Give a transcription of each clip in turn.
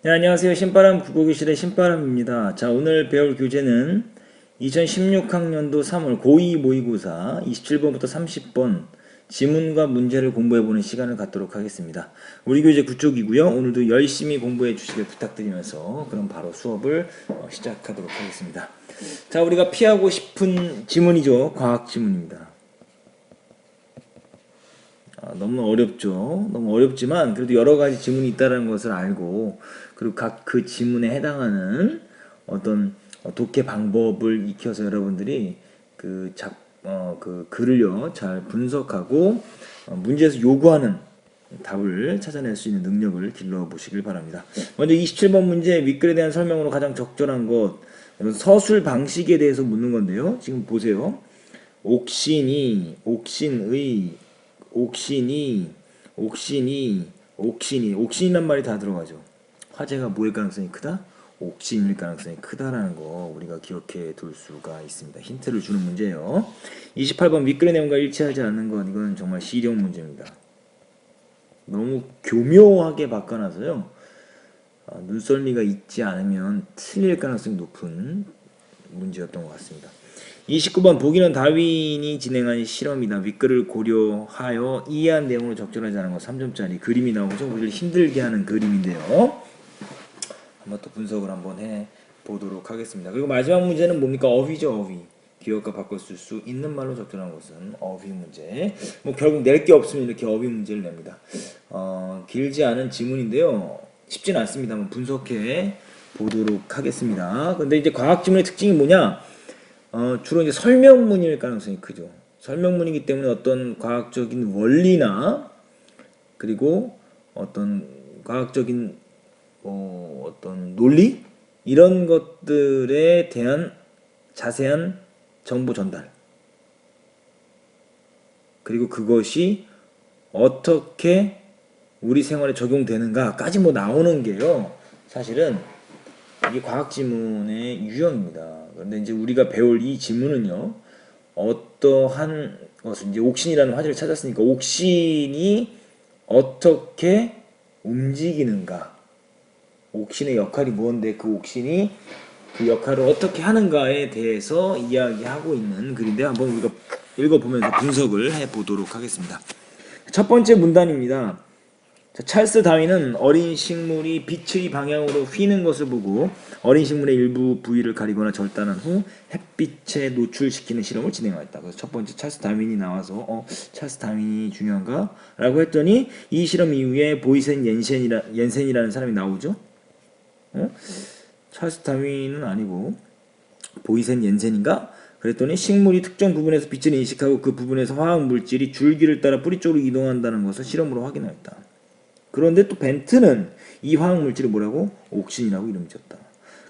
네, 안녕하세요. 신바람 국어교실의 신바람입니다. 자, 오늘 배울 교재는 2016학년도 3월 고2 모의고사 27번부터 30번 지문과 문제를 공부해보는 시간을 갖도록 하겠습니다. 우리 교재 그쪽이고요. 오늘도 열심히 공부해 주시길 부탁드리면서 그럼 바로 수업을 시작하도록 하겠습니다. 자, 우리가 피하고 싶은 지문이죠. 과학 지문입니다. 너무 어렵죠. 너무 어렵지만 그래도 여러 가지 지문이 있다는 것을 알고 그리고 각 그 지문에 해당하는 어떤 독해 방법을 익혀서 여러분들이 그 글을요 잘 분석하고 문제에서 요구하는 답을 찾아낼 수 있는 능력을 길러 보시길 바랍니다. 먼저 27번 문제 윗글에 대한 설명으로 가장 적절한 것 서술 방식에 대해서 묻는 건데요. 지금 보세요. 옥신이, 옥신의, 옥신이, 옥신이란 말이 다 들어가죠. 화재가 뭐일 가능성이 크다? 옥신일 가능성이 크다라는 거 우리가 기억해 둘 수가 있습니다. 힌트를 주는 문제예요. 28번 윗글의 내용과 일치하지 않는 건 이건 정말 실용 문제입니다. 너무 교묘하게 바꿔놔서요. 눈썰미가 있지 않으면 틀릴 가능성이 높은 문제였던 것 같습니다. 29번 보기는 다윈이 진행한 실험이다. 윗글을 고려하여 이해한 내용으로 적절하지 않은 것 3점짜리 그림이 나오죠. 우리를 힘들게 하는 그림인데요. 한번 또 분석을 한번 해 보도록 하겠습니다. 그리고 마지막 문제는 뭡니까? 어휘죠. 어휘. 기억과 바꿔 쓸 수 있는 말로 적절한 것은 어휘 문제. 뭐 결국 낼 게 없으면 이렇게 어휘 문제를 냅니다. 길지 않은 지문인데요. 쉽지는 않습니다. 한번 분석해 보도록 하겠습니다. 근데 이제 과학 지문의 특징이 뭐냐? 주로 이제 설명문일 가능성이 크죠. 설명문이기 때문에 어떤 과학적인 원리나 그리고 어떤 과학적인 어떤 논리 이런 것들에 대한 자세한 정보 전달 그리고 그것이 어떻게 우리 생활에 적용되는가까지 뭐 나오는 게요. 사실은 이게 과학 지문의 유형입니다. 그런데 이제 우리가 배울 이 지문은요, 어떠한 것을 이제 옥신이라는 화제를 찾았으니까 옥신이 어떻게 움직이는가, 옥신의 역할이 뭔데 그 옥신이 그 역할을 어떻게 하는가에 대해서 이야기하고 있는 글인데 한번 우리가 읽어보면서 분석을 해보도록 하겠습니다. 첫 번째 문단입니다. 자, 찰스 다윈은 어린 식물이 빛의 방향으로 휘는 것을 보고 어린 식물의 일부 부위를 가리거나 절단한 후 햇빛에 노출시키는 실험을 진행하였다. 그래서 첫 번째 찰스 다윈이 나와서 찰스 다윈이 중요한가? 라고 했더니 이 실험 이후에 보이센 옌센이라는 사람이 나오죠. 찰스 다윈은 아니고 보이센 옌센인가? 그랬더니 식물이 특정 부분에서 빛을 인식하고 그 부분에서 화학 물질이 줄기를 따라 뿌리 쪽으로 이동한다는 것을 실험으로 확인하였다. 그런데 또 벤트는 이 화학 물질을 뭐라고? 옥신이라고 이름 지었다.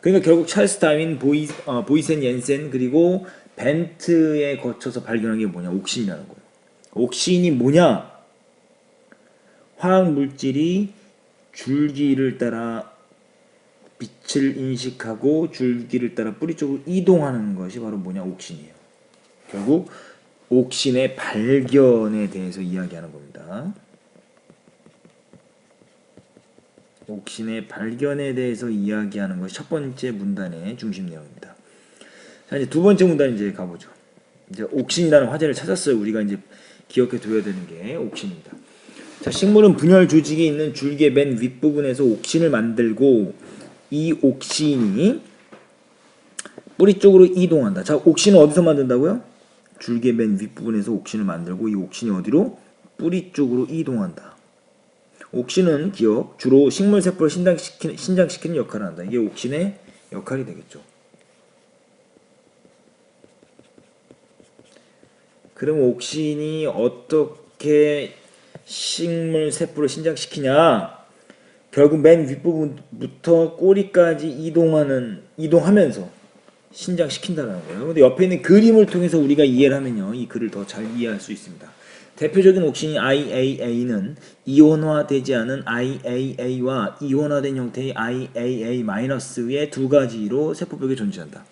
그러니까 결국 찰스 다윈, 보이센 옌센 그리고 벤트에 거쳐서 발견한 게 뭐냐? 옥신이라는 거예요. 옥신이 뭐냐? 화학 물질이 줄기를 따라 빛을 인식하고 줄기를 따라 뿌리 쪽으로 이동하는 것이 바로 뭐냐? 옥신이에요. 결국 옥신의 발견에 대해서 이야기하는 겁니다. 옥신의 발견에 대해서 이야기하는 것이 첫 번째 문단의 중심 내용입니다. 자, 이제 두 번째 문단 이제 가보죠. 이제 옥신이라는 화제를 찾았어요. 우리가 이제 기억해 둬야 되는 게 옥신입니다. 자, 식물은 분열 조직이 있는 줄기의 맨 윗부분에서 옥신을 만들고 이 옥신이 뿌리 쪽으로 이동한다. 자, 옥신은 어디서 만든다고요? 줄기의 맨 윗부분에서 옥신을 만들고 이 옥신이 어디로? 뿌리 쪽으로 이동한다. 옥신은 기억, 주로 식물 세포를 신장시키는 역할을 한다. 이게 옥신의 역할이 되겠죠. 그럼 옥신이 어떻게 식물 세포를 신장시키냐? 결국 맨 윗부분부터 꼬리까지 이동하면서 신장시킨다는 거예요. 근데 옆에 있는 그림을 통해서 우리가 이해를 하면요. 이 글을 더 잘 이해할 수 있습니다. 대표적인 옥신이 IAA는 이온화되지 않은 IAA와 이온화된 형태의 IAA-의 두 가지로 세포벽에 존재한다.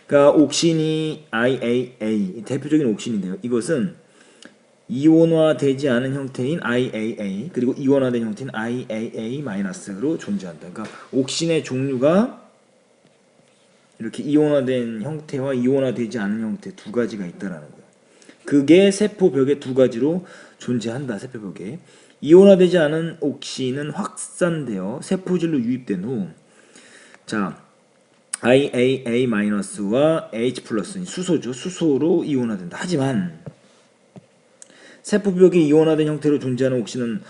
그러니까 옥신이 IAA 대표적인 옥신인데요. 이것은 이온화되지 않은 형태인 IAA 그리고 이온화된 형태인 IAA-로 존재한다. 그러니까 옥신의 종류가 이렇게 이온화된 형태와 이온화되지 않은 형태 두 가지가 있다라는 거예요. 그게 세포벽의 두 가지로 존재한다. 세포벽에 이온화되지 않은 옥신은 확산되어 세포질로 유입된 후, 자 IAA-와 H+, 수소죠. 수소로 이온화된다. 하지만 세포벽이 이온화된 형태로 존재하는 옥신은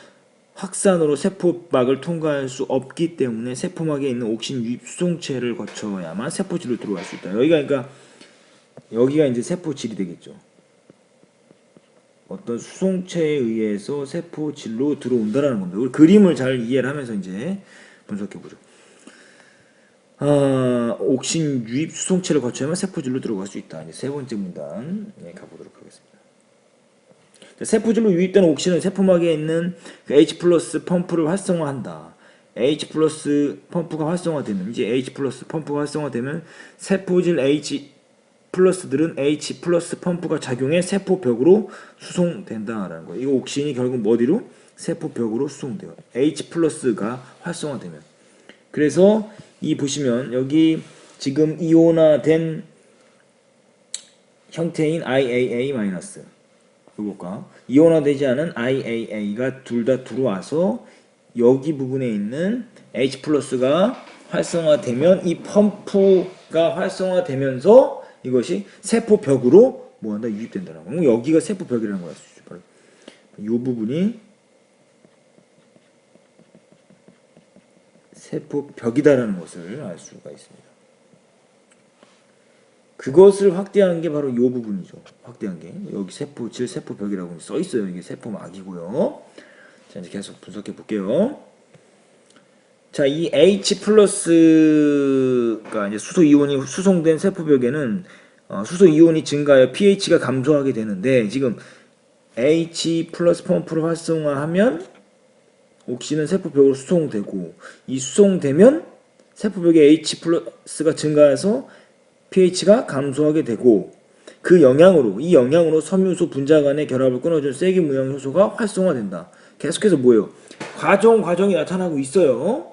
확산으로 세포막을 통과할 수 없기 때문에 세포막에 있는 옥신 유입 수송체를 거쳐야만 세포질로 들어갈 수 있다. 여기가 이제 세포질이 되겠죠. 어떤 수송체에 의해서 세포질로 들어온다라는 겁니다. 우리 그림을 잘 이해를 하면서 이제 분석해 보죠. 옥신 유입 수송체를 거쳐야만 세포질로 들어갈 수 있다. 이제 세 번째 문단 가보도록 하겠습니다. 세포질로 유입된 옥신은 세포막에 있는 그 H+ 펌프를 활성화한다. H+ 펌프가 활성화되면 세포질 H+들은 H+ 펌프가 작용해 세포벽으로 수송된다라는 거예요. 이 옥신이 결국 어디로? 세포벽으로 수송돼요. H+가 활성화되면. 그래서 이 보시면 여기 지금 이온화된 형태인 IAA- 이것과 이온화되지 않은 IAA가 둘 다 들어와서 여기 부분에 있는 H+가 활성화되면 이 펌프가 활성화되면서 이것이 세포벽으로 뭐한다? 유입된다는 거예요. 여기가 세포벽이라는 거야. 바로 이 부분이 세포벽이다라는 것을 알 수가 있습니다. 그것을 확대한 게 바로 이 부분이죠. 확대한 게 여기 세포질 세포벽이라고 써 있어요. 이게 세포막이고요. 자, 이제 계속 분석해 볼게요. 자, 이 H+가 이제 수소 이온이 수송된 세포벽에는 수소 이온이 증가하여 pH가 감소하게 되는데, 지금 H+ 펌프를 활성화하면 옥신은 세포벽으로 수송되고, 이 수송되면 세포벽에 H+가 증가해서 pH가 감소하게 되고, 이 영향으로 섬유소 분자 간의 결합을 끊어준 쐐기 모양 효소가 활성화된다. 계속해서 뭐예요? 과정이 나타나고 있어요.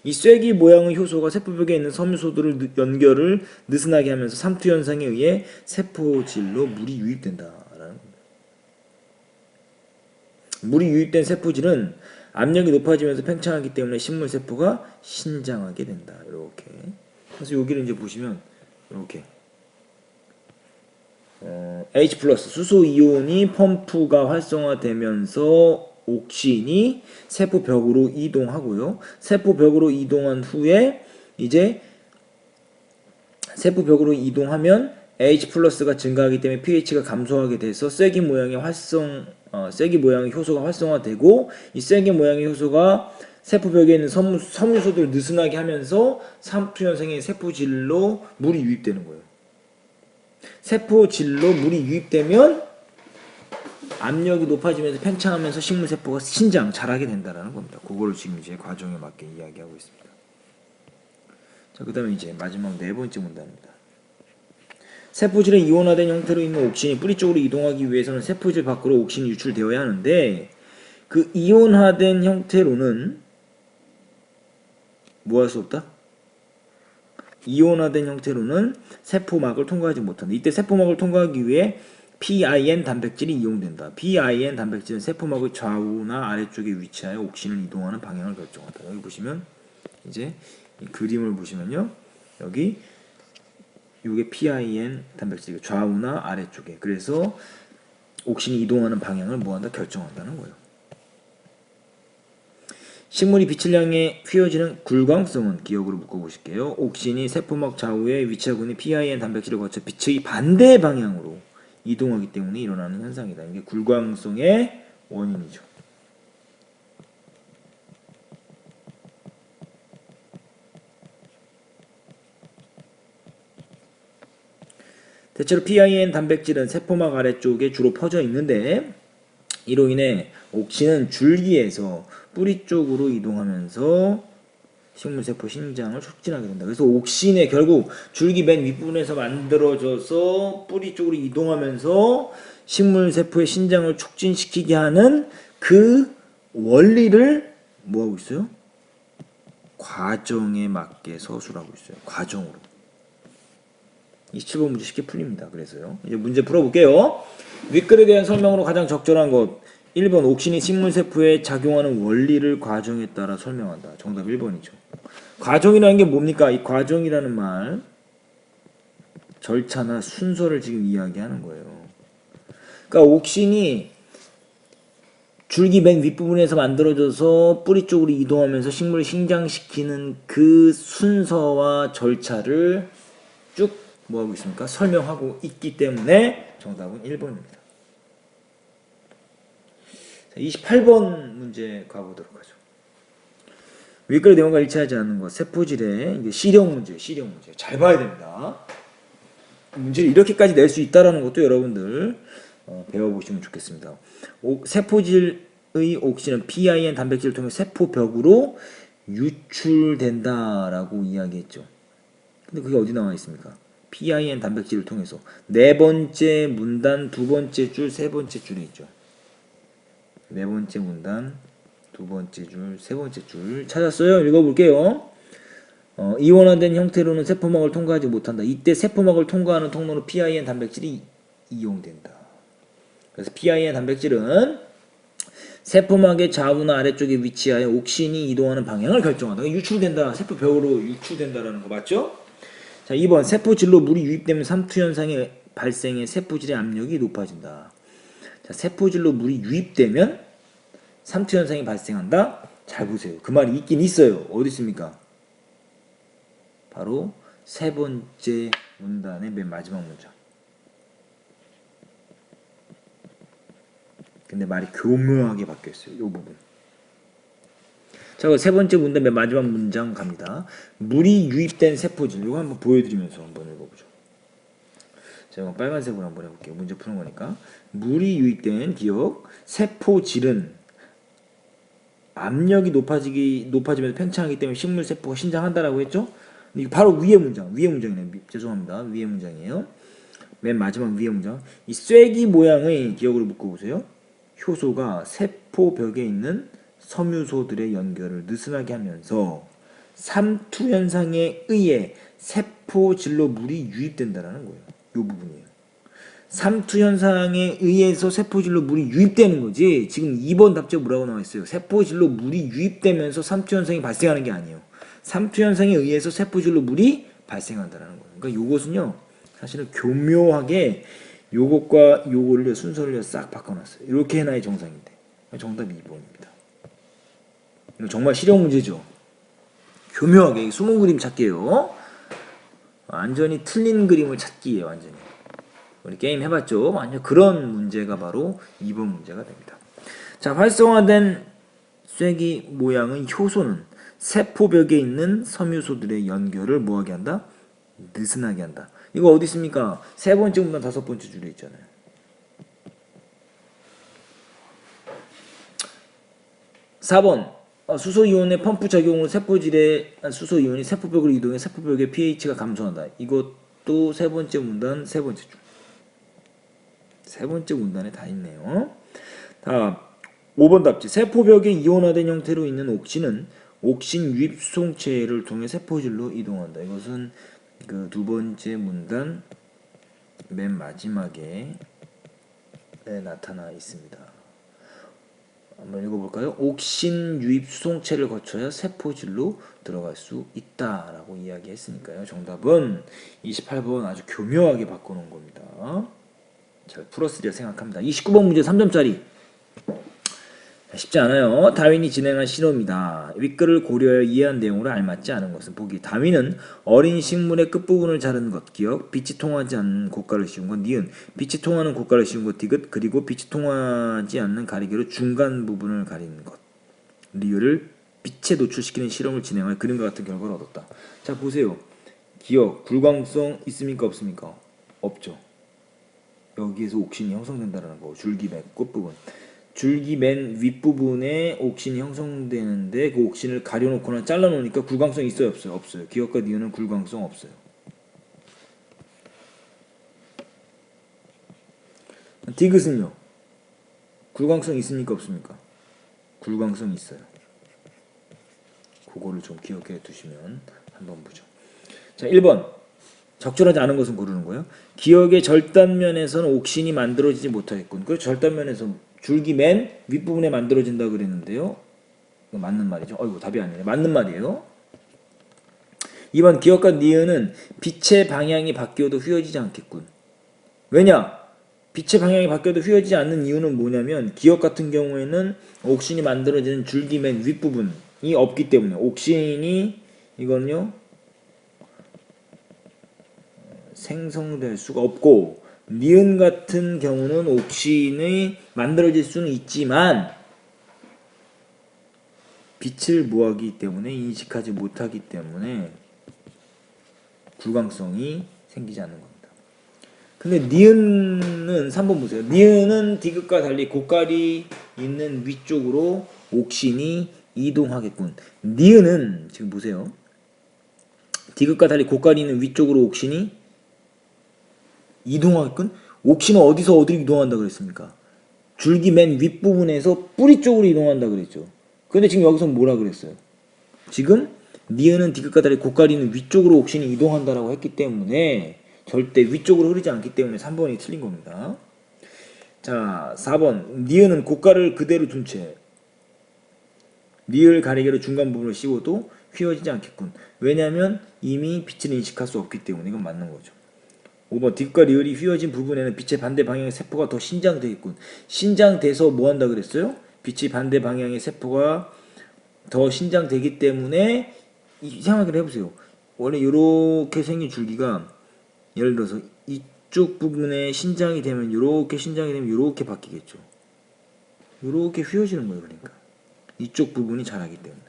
이 쐐기 모양의 효소가 세포벽에 있는 섬유소들을 연결을 느슨하게 하면서 삼투 현상에 의해 세포질로 물이 유입된다라는 겁니다. 물이 유입된 세포질은 압력이 높아지면서 팽창하기 때문에 식물 세포가 신장하게 된다. 이렇게. 그래서 여기를 이제 보시면 이렇게 H+ 수소 이온이 펌프가 활성화되면서 옥신이 세포벽으로 이동하고요. 세포벽으로 이동한 후에 이제 세포벽으로 이동하면 H+가 증가하기 때문에 pH가 감소하게 돼서 쐐기 모양의 효소가 활성화되고, 이 쐐기 모양의 효소가 세포벽에 있는 섬유소들을 느슨하게 하면서 삼투 현상의 세포질로 물이 유입되는 거예요. 세포질로 물이 유입되면 압력이 높아지면서 팽창하면서 식물세포가 자라게 된다라는 겁니다. 그거를 지금 이제 과정에 맞게 이야기하고 있습니다. 자, 그 다음에 이제 마지막 네 번째 문단입니다. 세포질의 이온화된 형태로 있는 옥신이 뿌리 쪽으로 이동하기 위해서는 세포질 밖으로 옥신이 유출되어야 하는데, 그 이온화된 형태로는 뭐 할 수 없다? 이온화된 형태로는 세포막을 통과하지 못한다. 이때 세포막을 통과하기 위해 PIN 단백질이 이용된다. PIN 단백질은 세포막의 좌우나 아래쪽에 위치하여 옥신을 이동하는 방향을 결정한다. 여기 보시면 이제 이 그림을 보시면요, 여기 이게 PIN 단백질 좌우나 아래쪽에, 그래서 옥신이 이동하는 방향을 뭐한다? 결정한다는 거예요. 식물이 빛을 향해 휘어지는 굴광성은 기억으로 묶어보실게요. 옥신이 세포막 좌우에 위치하고 있는 PIN 단백질을 거쳐 빛의 반대 방향으로 이동하기 때문에 일어나는 현상이다. 이게 굴광성의 원인이죠. 대체로 PIN 단백질은 세포막 아래쪽에 주로 퍼져 있는데, 이로 인해 옥신은 줄기에서 뿌리 쪽으로 이동하면서 식물세포 신장을 촉진하게 된다. 그래서 옥신의 결국 줄기 맨 윗부분에서 만들어져서 뿌리 쪽으로 이동하면서 식물 세포의 신장을 촉진시키게 하는 그 원리를 뭐 하고 있어요? 과정에 맞게 서술하고 있어요. 과정으로. 27번 문제 쉽게 풀립니다. 그래서요. 이제 문제 풀어볼게요. 윗글에 대한 설명으로 가장 적절한 것. 1번 옥신이 식물세포에 작용하는 원리를 과정에 따라 설명한다. 정답 1번이죠. 과정이라는 게 뭡니까? 이 과정이라는 말 절차나 순서를 지금 이야기하는 거예요. 그러니까 옥신이 줄기 맨 윗부분에서 만들어져서 뿌리 쪽으로 이동하면서 식물을 sinh 장시키는 그 순서와 절차를 쭉 뭐하고 있습니까? 설명하고 있기 때문에 정답은 1번입니다. 28번 문제 가보도록 하죠. 윗글의 내용과 일치하지 않는 것. 세포질의 이게 실용 문제. 잘 봐야 됩니다. 문제를 이렇게까지 낼 수 있다는 것도 여러분들 배워보시면 좋겠습니다. 세포질의 옥신은 PIN 단백질을 통해 세포벽으로 유출된다라고 이야기했죠. 근데 그게 어디 나와 있습니까? PIN 단백질을 통해서 네 번째 문단 두 번째 줄 세 번째 줄에 있죠. 네 번째 문단 두 번째 줄 세 번째 줄 찾았어요? 읽어볼게요. 이원화된 형태로는 세포막을 통과하지 못한다. 이때 세포막을 통과하는 통로로 PIN 단백질이 이용된다. 그래서 PIN 단백질은 세포막의 좌우나 아래쪽에 위치하여 옥신이 이동하는 방향을 결정한다. 유출된다. 세포벽으로 유출된다라는 거 맞죠? 자, 2번 세포질로 물이 유입되면 삼투현상의 발생에 세포질의 압력이 높아진다. 자, 세포질로 물이 유입되면 삼투현상이 발생한다. 잘 보세요. 그 말이 있긴 있어요. 어디 있습니까? 바로 세 번째 문단의 맨 마지막 문장. 근데 말이 교묘하게 바뀌었어요. 이 부분. 자, 세 번째 문단 맨 마지막 문장 갑니다. 물이 유입된 세포질. 이거 한번 보여드리면서 한번 읽어보죠. 제가 빨간색으로 한번 해볼게요. 문제 푸는 거니까. 물이 유입된 기억. 세포질은 압력이 높아지면서 팽창하기 때문에 식물 세포가 신장한다라고 했죠. 이게 바로 위의 문장이네요. 죄송합니다. 위의 문장이에요. 맨 마지막 위의 문장. 이 쐐기 모양의 기억으로 묶어보세요. 효소가 세포벽에 있는 섬유소들의 연결을 느슨하게 하면서 삼투 현상에 의해 세포질로 물이 유입된다라는 거예요. 이 부분이에요. 삼투 현상에 의해서 세포질로 물이 유입되는 거지. 지금 2번 답지에 뭐라고 나와 있어요? 세포질로 물이 유입되면서 삼투 현상이 발생하는 게 아니에요. 삼투 현상에 의해서 세포질로 물이 발생한다는 거예요. 그러니까 요것은요, 사실은 교묘하게 요것과 요거를 순서를 싹 바꿔놨어요. 이렇게 해놔야 정상인데. 정답이 2번입니다. 이거 정말 실용 문제죠. 교묘하게 숨은 그림 찾기예요. 완전히 틀린 그림을 찾기예요. 완전히. 우리 게임 해봤죠? 완전 그런 문제가 바로 2번 문제가 됩니다. 자, 활성화된 쐐기 모양의 효소는 세포벽에 있는 섬유소들의 연결을 뭐하게 한다? 느슨하게 한다. 이거 어디 있습니까? 세 번째 문단 다섯 번째 줄에 있잖아요. 4번 수소이온의 펌프 작용으로 수소이온이 세포벽을 이동해 세포벽의 pH가 감소한다. 이것도 세 번째 문단 세 번째 줄. 세 번째 문단에 다 있네요. 다음 5번 답지. 세포벽에 이온화된 형태로 있는 옥신은 옥신 유입 수송체를 통해 세포질로 이동한다. 이것은 그 두 번째 문단 맨 마지막에 나타나 있습니다. 한번 읽어볼까요? 옥신 유입 수송체를 거쳐야 세포질로 들어갈 수 있다라고 이야기했으니까요. 정답은 28번 아주 교묘하게 바꿔놓은 겁니다. 잘 풀었으리라 생각합니다. 29번 문제 3점짜리. 쉽지 않아요. 다윈이 진행한 실험이다. 윗글을 고려하여 이해한 내용으로 알맞지 않은 것은 보기. 다윈은 어린 식물의 끝부분을 자르는 것 기억. 빛이 통하지 않는 고가를 씌운 것 니은. 빛이 통하는 고가를 씌운 것 디귿. 그리고 빛이 통하지 않는 가리개로 중간 부분을 가리는 것 리을을 빛에 노출시키는 실험을 진행하여 그림과 같은 결과를 얻었다. 자, 보세요. 기억. 불광성 있습니까? 없습니까? 없죠. 여기에서 옥신이 형성된다는 거. 줄기 맨 끝부분. 줄기 맨 윗부분에 옥신이 형성되는데 그 옥신을 가려놓거나 잘라놓으니까 굴광성 있어요? 없어요? 없어요. 기억과 니은은 굴광성 없어요. 디귿은요? 굴광성 있습니까 없습니까? 굴광성 있어요. 그거를 좀 기억해 두시면 한번 보죠. 자, 1번. 적절하지 않은 것은 고르는 거예요. 기억의 절단면에서는 옥신이 만들어지지 못하겠군. 그 절단면에서 줄기 맨 윗부분에 만들어진다 그랬는데요. 이거 맞는 말이죠. 어이구, 답이 아니네. 맞는 말이에요. 2번. 기억과 니은은 빛의 방향이 바뀌어도 휘어지지 않겠군. 왜냐? 빛의 방향이 바뀌어도 휘어지지 않는 이유는 뭐냐면 기억 같은 경우에는 옥신이 만들어지는 줄기 맨 윗부분이 없기 때문에 옥신이 이거는요 생성될 수가 없고, 니은 같은 경우는 옥신이 만들어질 수는 있지만 빛을 뭐하기 때문에 인식하지 못하기 때문에 굴광성이 생기지 않는 겁니다. 근데 니은은 3번 보세요. 니은은 디귿과 달리 고깔이 있는 위쪽으로 옥신이 이동하겠군. 니은은 지금 보세요. 디귿과 달리 고깔이 있는 위쪽으로 옥신이 이동하겠군? 옥신은 어디서 어디로 이동한다 그랬습니까? 줄기 맨 윗부분에서 뿌리 쪽으로 이동한다 그랬죠. 근데 지금 여기서 뭐라 그랬어요? 지금 니은은 디귿과 달리 고깔이 있는 위쪽으로 옥신이 이동한다라고 했기 때문에 절대 위쪽으로 흐르지 않기 때문에 3번이 틀린 겁니다. 자, 4번. 니은은 고깔을 그대로 둔 채 리을 가리개로 중간 부분을 씌워도 휘어지지 않겠군. 왜냐하면 이미 빛을 인식할 수 없기 때문에 이건 맞는 거죠. 5번. 디귿과 리을이 휘어진 부분에는 빛의 반대 방향의 세포가 더 신장되겠군. 신장돼서 뭐 한다 그랬어요? 빛이 반대 방향의 세포가 더 신장되기 때문에 생각을 해보세요. 원래 이렇게 생긴 줄기가 예를 들어서 이쪽 부분에 신장이 되면 이렇게 신장이 되면 이렇게 바뀌겠죠. 이렇게 휘어지는 거예요. 그러니까 이쪽 부분이 자라기 때문에.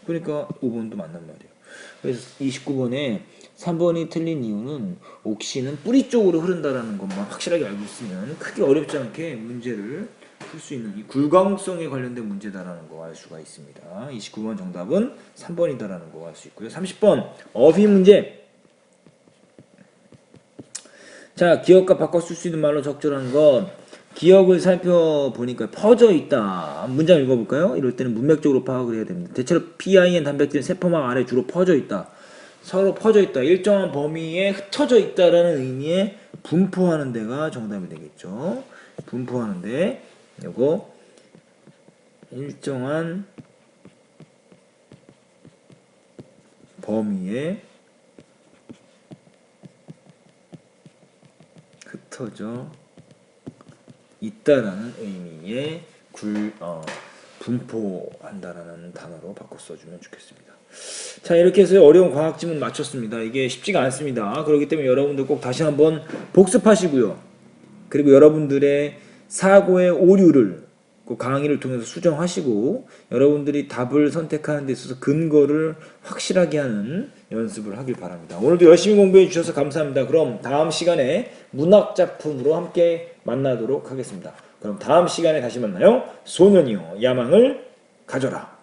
그러니까 5번도 맞는 말이에요. 그래서 29번에 3번이 틀린 이유는 옥신은 뿌리 쪽으로 흐른다라는 것만 확실하게 알고 있으면 크게 어렵지 않게 문제를 풀 수 있는 이 굴광성에 관련된 문제다라는 거 알 수가 있습니다. 29번 정답은 3번이다라는 거 알 수 있고요. 30번 어휘 문제. 자, 기억과 바꿔 쓸 수 있는 말로 적절한 것. 기억을 살펴보니까 퍼져 있다. 문장 읽어볼까요? 이럴 때는 문맥적으로 파악을 해야 됩니다. 대체로 PIN 단백질은 세포막 아래 주로 퍼져 있다. 서로 퍼져 있다. 일정한 범위에 흩어져 있다라는 의미의 분포하는 데가 정답이 되겠죠. 분포하는데 요거 일정한 범위에 흩어져 있다라는 의미의 분포한다라는 단어로 바꿔 써주면 좋겠습니다. 자, 이렇게 해서 어려운 과학 지문 마쳤습니다. 이게 쉽지가 않습니다. 그렇기 때문에 여러분들 꼭 다시 한번 복습하시고요. 그리고 여러분들의 사고의 오류를 그 강의를 통해서 수정하시고 여러분들이 답을 선택하는 데 있어서 근거를 확실하게 하는 연습을 하길 바랍니다. 오늘도 열심히 공부해 주셔서 감사합니다. 그럼 다음 시간에 문학작품으로 함께 만나도록 하겠습니다. 그럼 다음 시간에 다시 만나요. 소년이요 야망을 가져라.